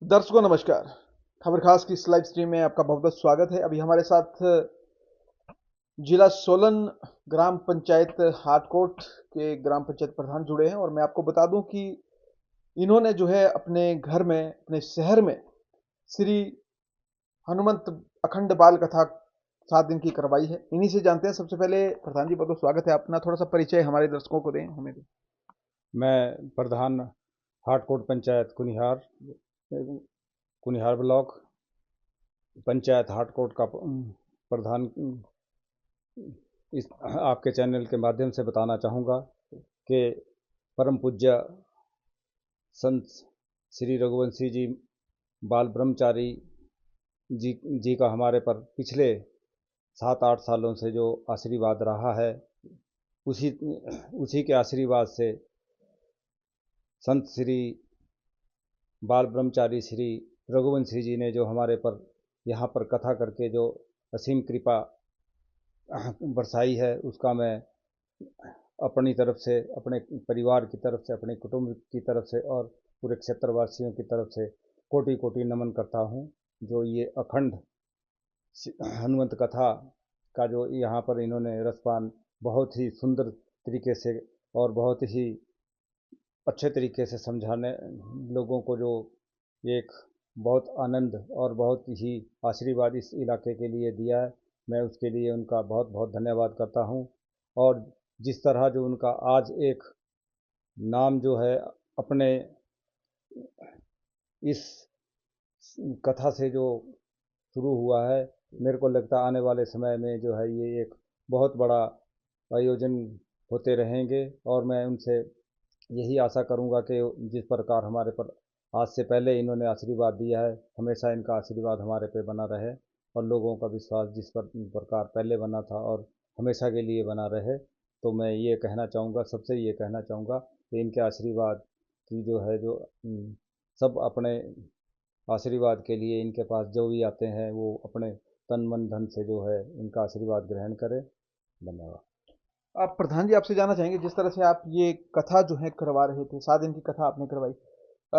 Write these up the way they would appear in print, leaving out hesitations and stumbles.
दर्शकों नमस्कार। खबर खास की इस लाइव स्ट्रीम में आपका बहुत बहुत स्वागत है। अभी हमारे साथ जिला सोलन ग्राम पंचायत हाटकोट के ग्राम पंचायत प्रधान जुड़े हैं और मैं आपको बता दूं कि इन्होंने जो है अपने घर में अपने शहर में श्री हनुमंत अखंड बाल कथा 7 दिन की करवाई है। इन्हीं से जानते हैं। सबसे पहले प्रधान जी बहुत बहुत स्वागत है। अपना थोड़ा सा परिचय हमारे दर्शकों को दें, हमें दें। मैं प्रधान हाटकोट पंचायत कुनिहार कुनिहार ब्लॉक पंचायत हाटकोट का प्रधान इस आपके चैनल के माध्यम से बताना चाहूँगा कि परम पूज्य संत श्री रघुवंशी जी बाल ब्रह्मचारी जी जी का हमारे पर पिछले 7-8 सालों से जो आशीर्वाद रहा है, उसी उसी के आशीर्वाद से संत श्री बाल ब्रह्मचारी श्री रघुवंशी जी ने जो हमारे पर यहाँ पर कथा करके जो असीम कृपा बरसाई है, उसका मैं अपनी तरफ से, अपने परिवार की तरफ से, अपने कुटुंब की तरफ से और पूरे क्षेत्रवासियों की तरफ से कोटि कोटि नमन करता हूँ। जो ये अखंड हनुमंत कथा का जो यहाँ पर इन्होंने रसपान बहुत ही सुंदर तरीके से और बहुत ही अच्छे तरीके से समझाने लोगों को जो एक बहुत आनंद और बहुत ही आशीर्वाद इस इलाके के लिए दिया है, मैं उसके लिए उनका बहुत बहुत धन्यवाद करता हूँ। और जिस तरह जो उनका आज एक नाम जो है अपने इस कथा से जो शुरू हुआ है, मेरे को लगता है आने वाले समय में जो है ये एक बहुत बड़ा आयोजन होते रहेंगे। और मैं उनसे यही आशा करूंगा कि जिस प्रकार हमारे पर आज से पहले इन्होंने आशीर्वाद दिया है, हमेशा इनका आशीर्वाद हमारे पे बना रहे और लोगों का विश्वास जिस प्रकार पहले बना था और हमेशा के लिए बना रहे। तो मैं ये कहना चाहूँगा, सबसे ये कहना चाहूँगा कि इनके आशीर्वाद की जो है जो सब अपने आशीर्वाद के लिए इनके पास जो भी आते हैं वो अपने तन मन धन से जो है इनका आशीर्वाद ग्रहण करें। धन्यवाद। आप प्रधान जी आपसे जानना चाहेंगे, जिस तरह से आप ये कथा जो है करवा रहे थे, 7 दिन की कथा आपने करवाई। अ,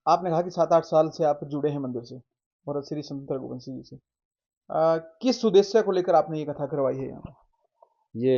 आपने कहा कि 7-8 साल से आप जुड़े हैं मंदिर से और श्री संत रघुवंशी जी से। किस उद्देश्य को लेकर आपने ये कथा करवाई है यहाँ ये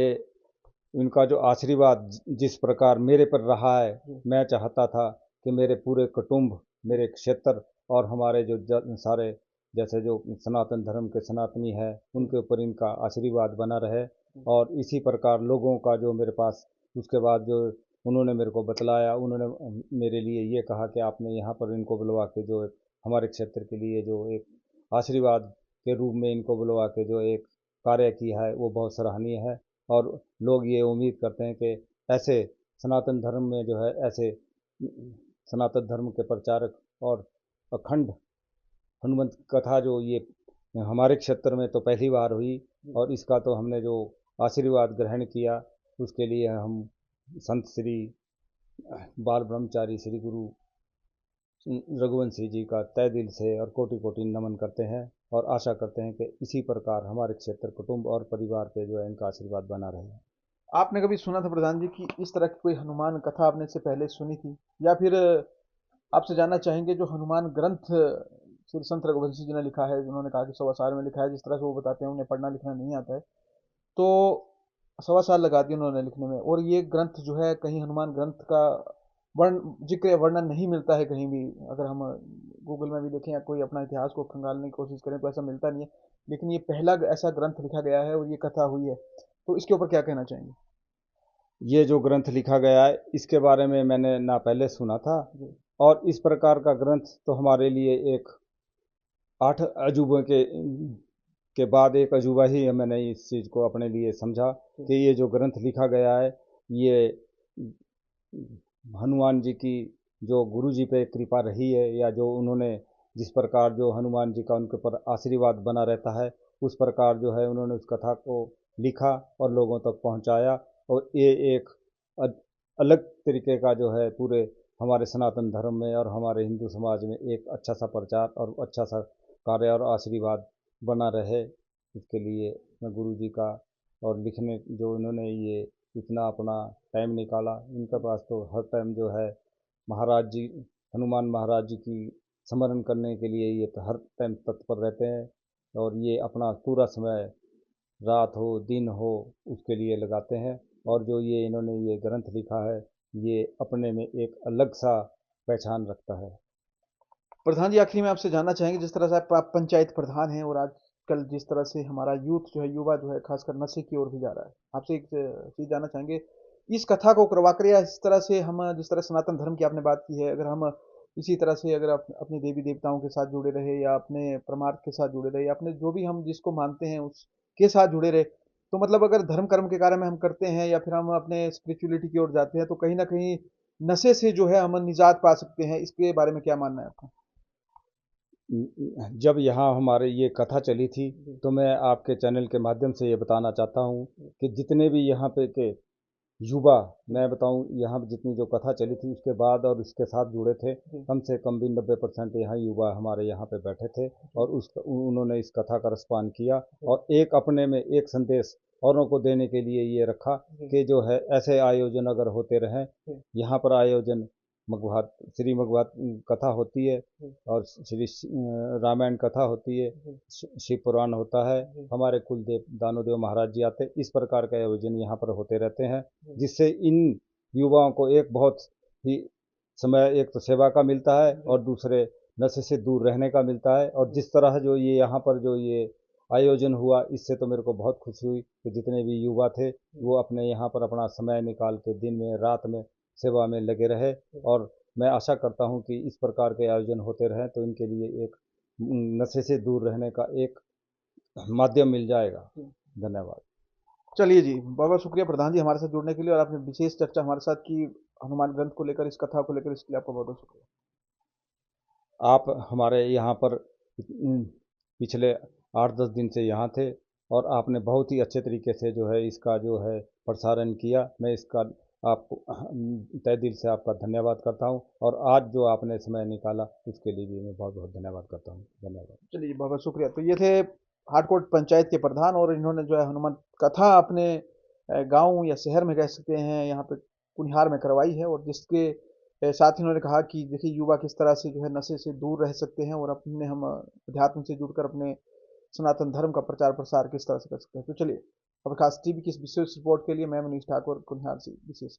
उनका जो आशीर्वाद जिस प्रकार मेरे पर रहा है, पर? मैं चाहता था कि मेरे पूरे कुटुंब, मेरे क्षेत्र और हमारे जो सारे जैसे जो सनातन धर्म के सनातनी है, उनके ऊपर इनका आशीर्वाद बना रहे। और इसी प्रकार लोगों का जो मेरे पास उसके बाद जो उन्होंने मेरे को बतलाया, उन्होंने मेरे लिए ये कहा कि आपने यहाँ पर इनको बुलवा के जो हमारे क्षेत्र के लिए जो एक आशीर्वाद के रूप में इनको बुलवा के जो एक कार्य किया है, वो बहुत सराहनीय है। और लोग ये उम्मीद करते हैं कि ऐसे सनातन धर्म में जो है ऐसे सनातन धर्म के प्रचारक और अखंड हनुमंत कथा जो ये हमारे क्षेत्र में तो पहली बार हुई। और इसका तो हमने जो आशीर्वाद ग्रहण किया, उसके लिए हम संत श्री बाल ब्रह्मचारी श्री गुरु रघुवंशी जी का तय दिल से और कोटि कोटि नमन करते हैं और आशा करते हैं कि इसी प्रकार हमारे क्षेत्र, कुटुंब और परिवार पे जो है इनका आशीर्वाद बना रहे। आपने कभी सुना था प्रधान जी कि इस तरह की कोई हनुमान कथा आपने इससे पहले सुनी थी, या फिर आपसे जानना चाहेंगे जो हनुमान ग्रंथ श्री संत रघुवंशी जी ने लिखा है, जिन्होंने कहा कि 125 साल में लिखा है, जिस तरह से वो बताते हैं उन्हें पढ़ना लिखना नहीं आता है, तो 125 साल लगा दिए उन्होंने लिखने में, और ये ग्रंथ जो है कहीं हनुमान ग्रंथ का वर्ण जिक्र या वर्णन नहीं मिलता है कहीं भी। अगर हम गूगल में भी देखें या कोई अपना इतिहास को खंगालने की कोशिश करें तो ऐसा मिलता नहीं है। लेकिन ये पहला ऐसा ग्रंथ लिखा गया है और ये कथा हुई है, तो इसके ऊपर क्या कहना चाहेंगे? ये जो ग्रंथ लिखा गया है, इसके बारे में मैंने ना पहले सुना था। जी। और इस प्रकार का ग्रंथ तो हमारे लिए एक 8 अजूबों के बाद एक अजूबा ही है। मैंने इस चीज़ को अपने लिए समझा कि ये जो ग्रंथ लिखा गया है, ये हनुमान जी की जो गुरु जी पे कृपा रही है, या जो उन्होंने जिस प्रकार जो हनुमान जी का उनके ऊपर आशीर्वाद बना रहता है, उस प्रकार जो है उन्होंने उस कथा को लिखा और लोगों तक पहुंचाया। और ये एक अ- अलग तरीके का जो है पूरे हमारे सनातन धर्म में और हमारे हिंदू समाज में एक अच्छा सा प्रचार और अच्छा सा कार्य और आशीर्वाद बना रहे, इसके लिए मैं गुरु जी का और लिखने जो उन्होंने ये इतना अपना टाइम निकाला, इनके पास तो हर टाइम जो है महाराज जी, हनुमान महाराज जी की स्मरण करने के लिए ये हर टाइम तत्पर रहते हैं और ये अपना पूरा समय रात हो दिन हो उसके लिए लगाते हैं। और जो ये इन्होंने ये ग्रंथ लिखा है ये अपने में एक अलग सा पहचान रखता है। प्रधान जी, आखिरी में आपसे जानना चाहेंगे, जिस तरह से आप पंचायत प्रधान हैं और आजकल जिस तरह से हमारा यूथ जो है, युवा जो है, खासकर नशे की ओर भी जा रहा है, आपसे एक चीज जानना चाहेंगे, इस कथा को करवाकर या इस तरह से हम, जिस तरह सनातन धर्म की आपने बात की है, अगर हम इसी तरह से अगर अपने देवी देवताओं के साथ जुड़े रहे या अपने परमार्थ के साथ जुड़े रहे या अपने जो भी हम जिसको मानते हैं उसके साथ जुड़े रहे, तो मतलब अगर धर्म कर्म के कार्य में हम करते हैं या फिर हम अपने स्पिरिचुअलिटी की ओर जाते हैं, तो कहीं ना कहीं नशे से जो है हम निजात पा सकते हैं। इसके बारे में क्या मानना है आपका? जब यहाँ हमारे ये कथा चली थी तो मैं आपके चैनल के माध्यम से ये बताना चाहता हूँ कि जितने भी यहाँ पे के युवा, मैं बताऊँ यहाँ पे जितनी जो कथा चली थी उसके बाद और इसके साथ जुड़े थे, कम से कम भी 90% यहाँ युवा हमारे यहाँ पे बैठे थे और उन्होंने इस कथा का रसपान किया और एक अपने में एक संदेश औरों को देने के लिए ये रखा कि जो है ऐसे आयोजन अगर होते रहें, यहाँ पर आयोजन मगभात श्री मगभात कथा होती है और श्री रामायण कथा होती है, शिव पुराण होता है, हमारे कुलदेव दानोदेव महाराज जी आते, इस प्रकार के आयोजन यहाँ पर होते रहते हैं, जिससे इन युवाओं को एक बहुत ही समय एक तो सेवा का मिलता है और दूसरे नशे से दूर रहने का मिलता है। और जिस तरह जो ये यहाँ पर जो ये आयोजन हुआ इससे तो मेरे को बहुत खुशी हुई कि जितने भी युवा थे वो अपने यहाँ पर अपना समय निकाल के दिन में रात में सेवा में लगे रहे और मैं आशा करता हूँ कि इस प्रकार के आयोजन होते रहें तो इनके लिए एक नशे से दूर रहने का एक माध्यम मिल जाएगा। धन्यवाद। चलिए जी, बहुत बहुत शुक्रिया प्रधान जी हमारे साथ जुड़ने के लिए और आपने विशेष चर्चा हमारे साथ की हनुमान ग्रंथ को लेकर, इस कथा को लेकर, इसके लिए आपका बहुत बहुत शुक्रिया। आप हमारे यहाँ पर पिछले 8-10 दिन से यहाँ थे और आपने बहुत ही अच्छे तरीके से जो है इसका जो है प्रसारण किया। मैं इसका आपको तहे दिल से आपका धन्यवाद करता हूँ और आज जो आपने समय निकाला उसके लिए भी मैं बहुत बहुत धन्यवाद करता हूँ। धन्यवाद। चलिए, बहुत बहुत शुक्रिया। तो ये थे हाटकोट पंचायत के प्रधान और इन्होंने जो है हनुमान कथा अपने गांव या शहर में कह सकते हैं यहाँ पे कुनिहार में करवाई है और जिसके साथ ही उन्होंने कहा कि देखिए युवा किस तरह से जो है नशे से दूर रह सकते हैं और अपने हम अध्यात्म से जुड़कर अपने सनातन धर्म का प्रचार प्रसार किस तरह से कर सकते हैं। तो चलिए, अब खास टीवी की इस विशेष रिपोर्ट के लिए मैं मनीष ठाकुर कुनिहार से विशेष